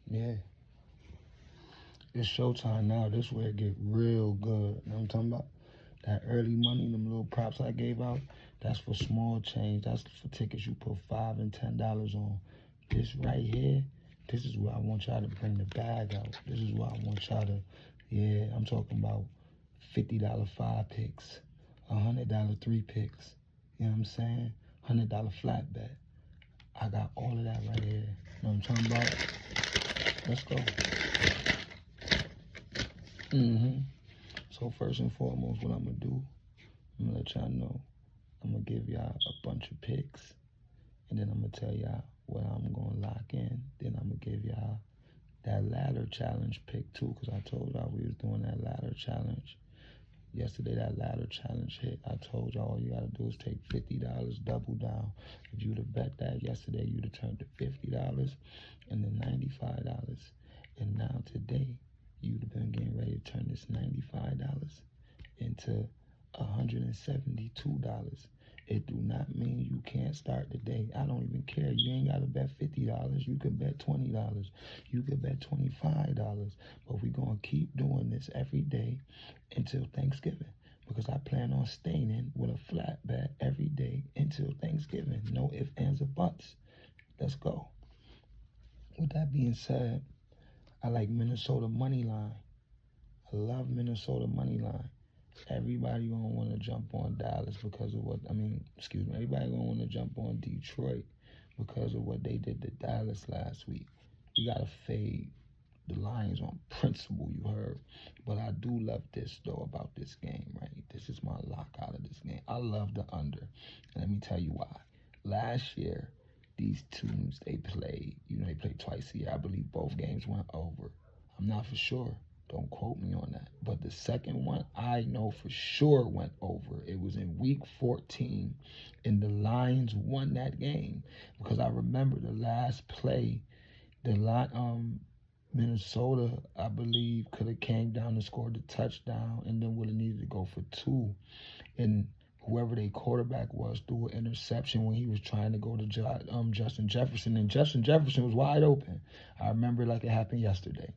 Yeah. It's showtime now. This where it get real good. You know what I'm talking about? That early money, them little props I gave out, that's for small change. That's for tickets you put $5 and $10 on. This right here, this is where I want y'all to bring the bag out. This is where I want y'all to, yeah, I'm talking about $50 five picks, $100 three picks. You know what I'm saying? $100 flat bet. I got all of that right here. You know what I'm talking about? Let's go. So first and foremost, what I'm gonna do, I'm gonna let y'all know. I'm gonna give y'all a bunch of picks, and then I'm gonna tell y'all what I'm gonna lock in. Then I'm gonna give y'all that ladder challenge pick too, because I told y'all we was doing that ladder challenge. Yesterday that ladder challenge hit. I told y'all all you gotta do is take $50, double down. If you'd have bet that yesterday, you'd have turned to $50 and then $95. And now today, you'd have been getting ready to turn this $95 into $172. It do not mean you can't start the day. I don't even care. You ain't got to bet $50. You could bet $20. You could bet $25. But we're going to keep doing this every day until Thanksgiving, because I plan on staying in with a flat bet every day until Thanksgiving. No ifs, ands, or buts. Let's go. With that being said, I like Minnesota money line. I love Minnesota money line. Everybody gonna want to jump on Dallas because of everybody gonna want to jump on Detroit because of what they did to Dallas last week. You gotta fade the Lions on principle, you heard. But I do love this though about this game, right? This is my lock out of this game. I love the under, and let me tell you why. Last year, these teams they played twice a year. I believe both games went over. I'm not for sure. Don't quote me on that. But the second one, I know for sure went over. It was in week 14, and the Lions won that game because I remember the last play, Minnesota, I believe, could have came down and scored the touchdown and then would have needed to go for two. And whoever their quarterback was threw an interception when he was trying to go to Justin Jefferson, and Justin Jefferson was wide open. I remember like it happened yesterday.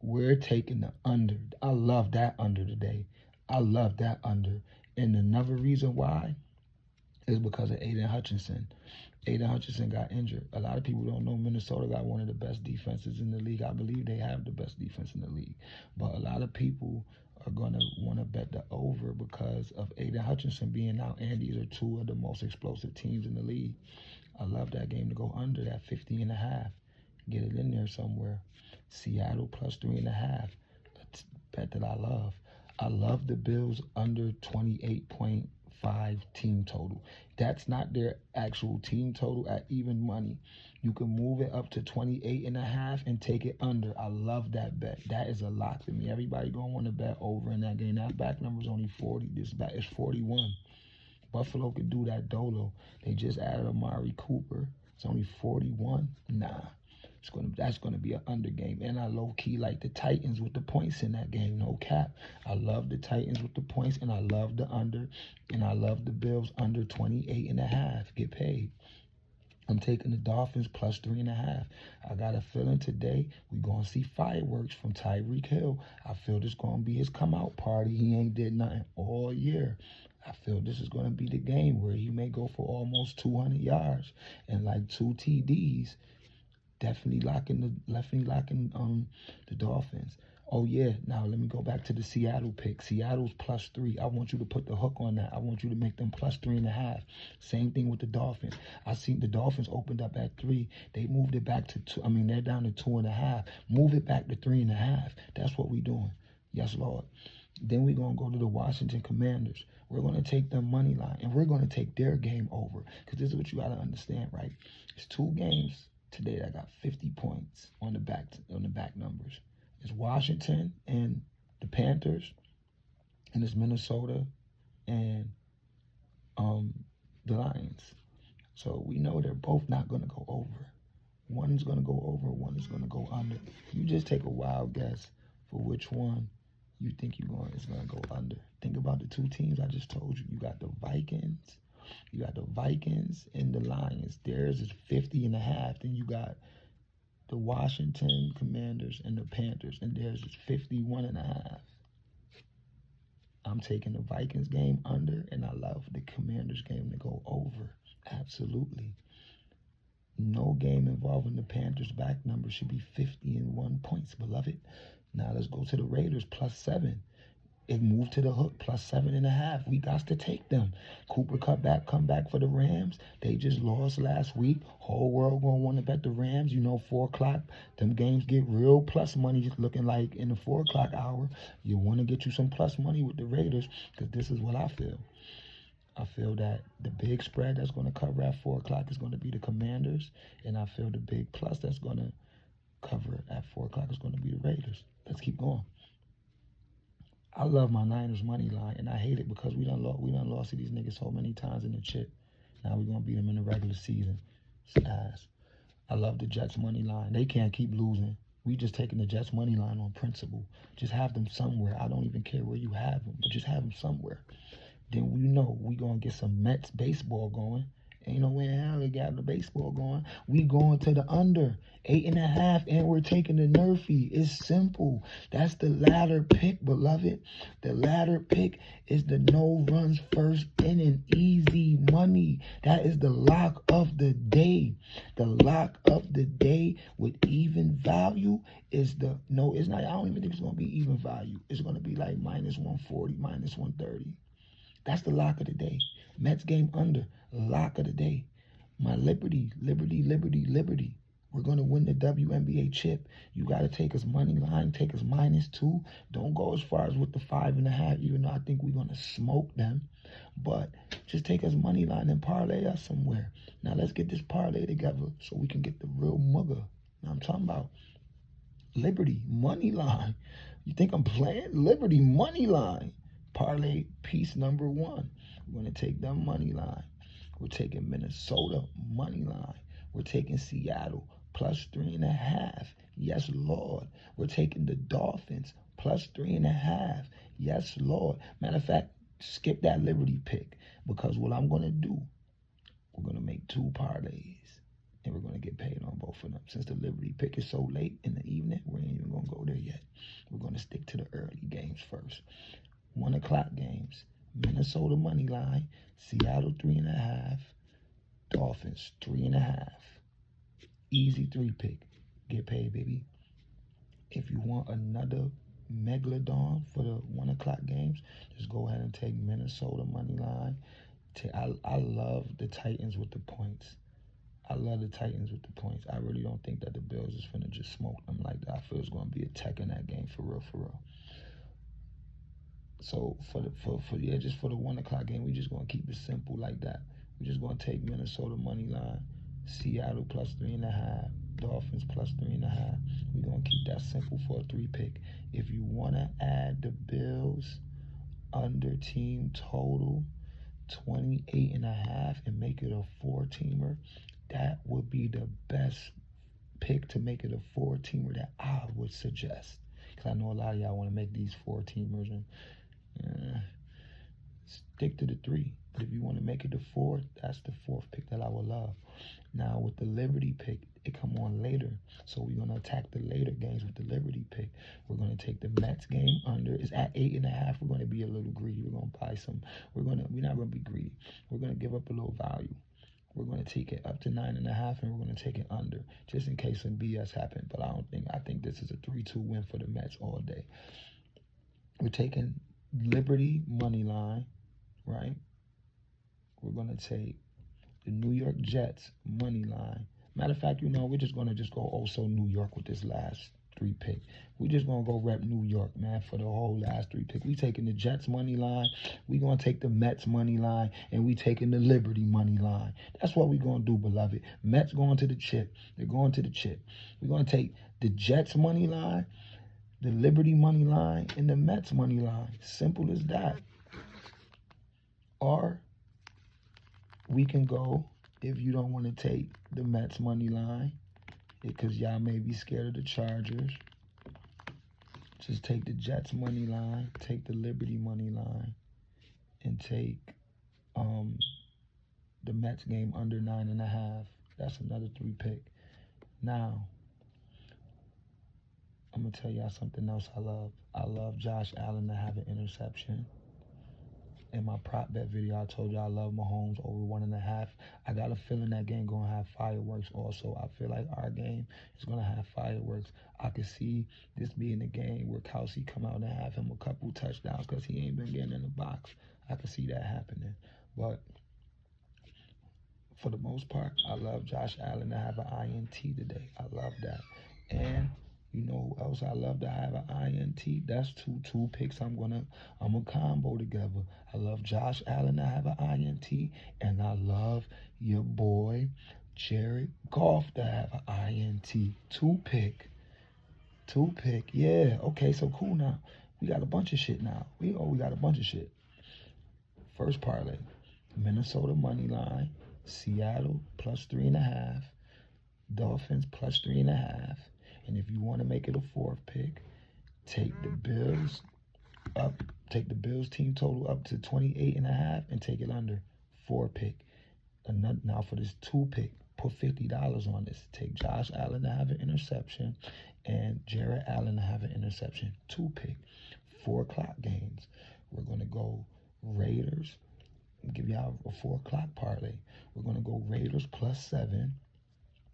We're taking the under. I love that under today. I love that under. And another reason why is because of Aiden Hutchinson. Aiden Hutchinson got injured. A lot of people don't know Minnesota got one of the best defenses in the league. I believe they have the best defense in the league. But a lot of people are going to want to bet the over because of Aiden Hutchinson being out. And these are two of the most explosive teams in the league. I love that game to go under that 50.5. Get it in there somewhere. Seattle plus 3.5. That's a bet that I love. I love the Bills under 28.5 team total. That's not their actual team total at even money. You can move it up to 28.5 and take it under. I love that bet. That is a lock to me. Everybody gonna want to bet over in that game. That back number is only 40. This back is 41. Buffalo could do that dolo. They just added Amari Cooper. It's only 41. Nah. That's gonna be an under game. And I low key like the Titans with the points in that game. No cap. I love the Titans with the points, and I love the under, and I love the Bills under 28.5. Get paid. I'm taking the Dolphins plus 3.5. I got a feeling today we're going to see fireworks from Tyreek Hill. I feel this going to be his come out party. He ain't did nothing all year. I feel this is going to be the game where he may go for almost 200 yards and like 2 TDs. Definitely locking the Dolphins. Oh yeah, now let me go back to the Seattle pick. Seattle's plus 3. I want you to put the hook on that. I want you to make them plus 3.5. Same thing with the Dolphins. I seen the Dolphins opened up at 3. They moved it back to 2. They're down to 2.5. Move it back to 3.5. That's what we doing. Yes, Lord. Then we're going to go to the Washington Commanders. We're going to take their money line, and we're going to take their game over. Because this is what you got to understand, right? It's 2 games today that got 50 points on the back numbers. It's Washington and the Panthers, and it's Minnesota and the Lions. So we know they're both not going to go over. One is going to go over, one is going to go under. You just take a wild guess for which one you think is going to go under. Think about the 2 teams I just told you. You got the Vikings. You got the Vikings and the Lions. Theirs is 50.5. Then you got the Washington Commanders and the Panthers, and theirs is 51.5. I'm taking the Vikings game under, and I love the Commanders game to go over. Absolutely. No game involving the Panthers back number should be 51 points, beloved. Now let's go to the Raiders, +7. It moved to the hook, +7.5. We got to take them. Cooper come back for the Rams. They just lost last week. Whole world gonna want to bet the Rams. 4 o'clock. Them games get real plus money looking like in the 4 o'clock hour. You want to get you some plus money with the Raiders, because this is what I feel. I feel that the big spread that's going to cover at 4 o'clock is going to be the Commanders. And I feel the big plus that's going to cover at 4 o'clock is going to be the Raiders. Let's keep going. I love my Niners money line, and I hate it because we done lost to these niggas so many times in the chip. Now we're going to beat them in the regular season. It's ass. I love the Jets money line. They can't keep losing. We just taking the Jets money line on principle. Just have them somewhere. I don't even care where you have them, but just have them somewhere. Then we going to get some Mets baseball going. Ain't no way in hell they got the baseball going. We going to the under 8.5, and we're taking the Nerfy. It's simple. That's the ladder pick, beloved. The ladder pick is the no runs first inning, easy money. That is the lock of the day. The lock of the day with even value is it's not. I don't even think it's going to be even value. It's going to be like -140, -130. That's the lock of the day. Mets game under, lock of the day. My Liberty. We're going to win the WNBA chip. You got to take us money line, take us -2. Don't go as far as with the 5.5, even though I think we're going to smoke them. But just take us money line and parlay us somewhere. Now let's get this parlay together so we can get the real mugger. Now I'm talking about Liberty money line. You think I'm playing? Liberty money line. Parlay piece number 1. We're going to take them money line. We're taking Minnesota money line. We're taking Seattle +3.5. Yes, Lord. We're taking the Dolphins +3.5. Yes, Lord. Matter of fact, skip that Liberty pick, because what I'm going to do, we're going to make 2 parlays, and we're going to get paid on both of them. Since the Liberty pick is so late in the evening, we ain't even going to go there yet. We're going to stick to the early games first. 1 o'clock games. Minnesota money line, Seattle 3.5, Dolphins 3.5. Easy 3 pick. Get paid, baby. If you want another megalodon for the 1 o'clock games, just go ahead and take Minnesota money line. I love the Titans with the points. I really don't think that the Bills is finna just smoke them like that. I feel it's gonna be a tech in that game for real. So for the 1 o'clock game, we just gonna keep it simple like that. We're just gonna take Minnesota money line, Seattle +3.5, Dolphins +3.5. We're gonna keep that simple for a 3 pick. If you wanna add the Bills under team total 28.5 and make it a 4-teamer, that would be the best pick to make it a 4-teamer that I would suggest. Because I know a lot of y'all want to make these 4-teamers, and stick to the 3. But if you want to make it the 4, that's the 4th pick that I would love. Now with the Liberty pick, it come on later, so we're gonna attack the later games with the Liberty pick. We're gonna take the Mets game under. It's at 8.5. We're gonna be a little greedy. We're gonna buy some. We're not gonna be greedy. We're gonna give up a little value. We're gonna take it up to 9.5, and we're gonna take it under, just in case some BS happen. But I think this is a 3-2 win for the Mets all day. We're taking Liberty money line, right? We're gonna take the New York Jets money line. Matter of fact, we're just gonna go also New York with this last 3 pick. We're just gonna go rep New York, man, for the whole last 3 pick. We taking the Jets money line. We gonna take the Mets money line, and we taking the Liberty money line. That's what we gonna do, beloved. Mets going to the chip. They're going to the chip. We're gonna take the Jets money line, the Liberty money line, and the Mets money line. Simple as that. Or we can go, if you don't want to take the Mets money line, because y'all may be scared of the Chargers, just take the Jets money line, take the Liberty money line, and take the Mets game under 9.5. That's another 3 pick. Now, I'm going to tell y'all something else I love. I love Josh Allen to have an interception. In my prop bet video, I told you I love Mahomes over 1.5. I got a feeling that game going to have fireworks also. I feel like our game is going to have fireworks. I could see this being a game where Kelsey come out and have him a couple touchdowns because he ain't been getting in the box. I could see that happening. But for the most part, I love Josh Allen to have an INT today. I love that. And you know who else I love to have an INT? That's two picks I'm gonna combo together. I love Josh Allen to have an INT, and I love your boy Jared Goff to have an INT. Two pick. Yeah. Okay, so cool now. We got a bunch of shit now. We got a bunch of shit. First parlay. Minnesota money line. Seattle plus 3.5. Dolphins plus 3.5. And if you want to make it a fourth pick, take the Bills up. Take the Bills team total up to 28.5 and take it under. 4 pick. Now for this 2 pick, put $50 on this. Take Josh Allen to have an interception and Jared Allen to have an interception. 2 pick. 4 o'clock games. We're gonna go Raiders. I'll give y'all a 4 o'clock parlay. We're gonna go Raiders plus 7.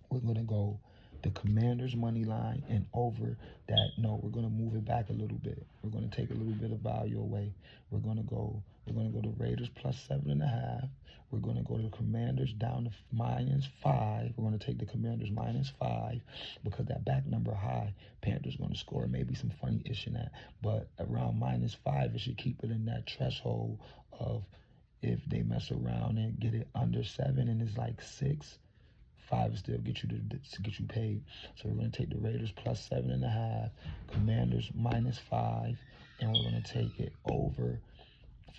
We're going to go the Commanders money line and over that. No, we're going to move it back a little bit. We're going to take a little bit of value away. We're going to go to Raiders plus 7.5. We're going to go to the Commanders down to -5. We're going to take the Commanders -5 because that back number high. Panthers going to score maybe some funny-ish in that. But around -5, it should keep it in that threshold of if they mess around and get it under 7 and it's like 6. 5 will still get you paid. So we're going to take the Raiders plus 7.5, Commanders -5, and we're going to take it over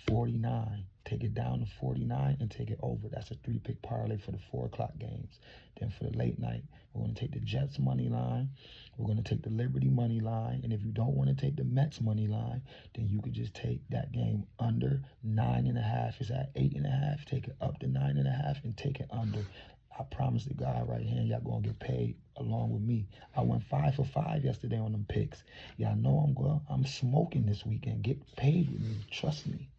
49. Take it down to 49 and take it over. That's a 3-pick parlay for the 4 o'clock games. Then for the late night, we're going to take the Jets money line. We're going to take the Liberty money line. And if you don't want to take the Mets money line, then you could just take that game under 9.5. It's at 8.5. Take it up to 9.5 and take it under. I promise the guy right here, y'all gonna get paid along with me. I went 5 for 5 yesterday on them picks. Y'all know I'm smoking this weekend. Get paid with me. Trust me.